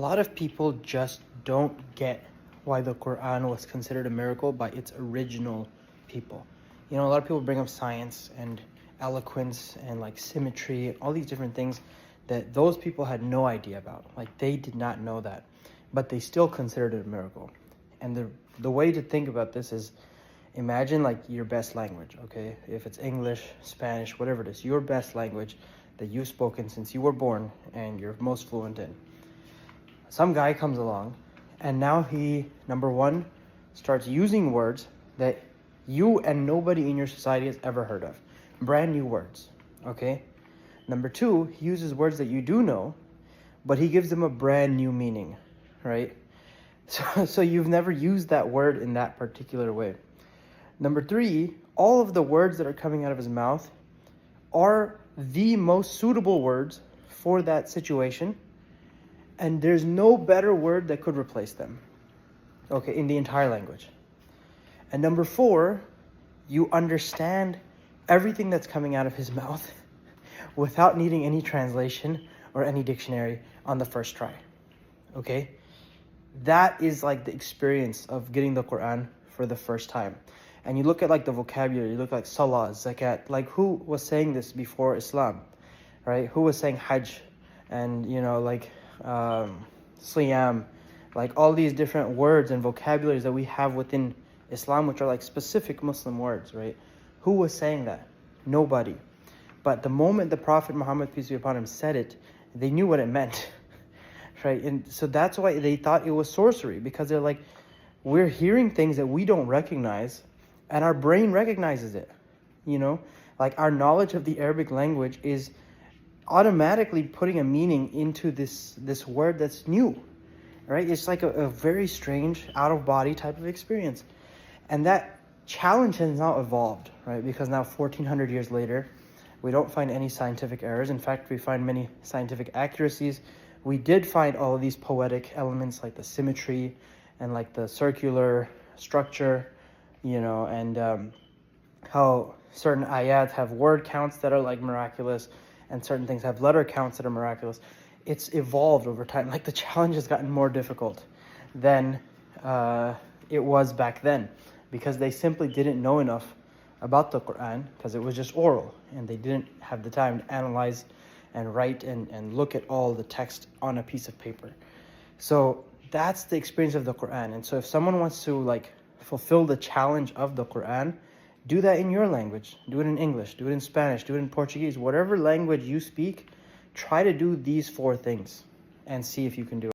A lot of people just don't get why the Quran was considered a miracle by its original people. You know, a lot of people bring up science and eloquence and like symmetry and all these different things that those people had no idea about. Like they did not know that, but they still considered it a miracle. And the way to think about this is imagine like your best language, okay? If it's English, Spanish, whatever it is, your best language that you've spoken since you were born and you're most fluent in. Some guy comes along and now he, number one, starts using words that you and nobody in your society has ever heard of. Brand new words, okay? Number two, he uses words that you do know, but he gives them a brand new meaning, right? So you've never used that word in that particular way. Number three, all of the words that are coming out of his mouth are the most suitable words for that situation. And there's no better word that could replace them, okay, in the entire language. And number four, you understand everything that's coming out of his mouth without needing any translation or any dictionary on the first try, okay? That is like the experience of getting the Quran for the first time. And you look at like the vocabulary, you look like salah, zakat, like who was saying this before Islam, right? Who was saying hajj and, you know, like siyam, like all these different words and vocabularies that we have within Islam, which are like specific Muslim words, right? Who was saying that? Nobody. But the moment the Prophet Muhammad, peace be upon him, said it, they knew what it meant, right? And so that's why they thought it was sorcery, because they're like, we're hearing things that we don't recognize and our brain recognizes it, you know? Like our knowledge of the Arabic language is automatically putting a meaning into this word that's new, right? It's like a very strange out-of-body type of experience. And that challenge has now evolved, right? Because now 1400 years later, we don't find any scientific errors. In fact, we find many scientific accuracies. We did find all of these poetic elements like the symmetry and like the circular structure, you know, and how certain ayat have word counts that are like miraculous, and certain things have letter counts that are miraculous. It's evolved over time. Like the challenge has gotten more difficult than it was back then, because they simply didn't know enough about the Quran, because it was just oral and they didn't have the time to analyze and write and look at all the text on a piece of paper. So that's the experience of the Quran. And so if someone wants to like fulfill the challenge of the Quran, do that in your language. Do it in English, do it in Spanish, do it in Portuguese, whatever language you speak. Try to do these four things and see if you can do it.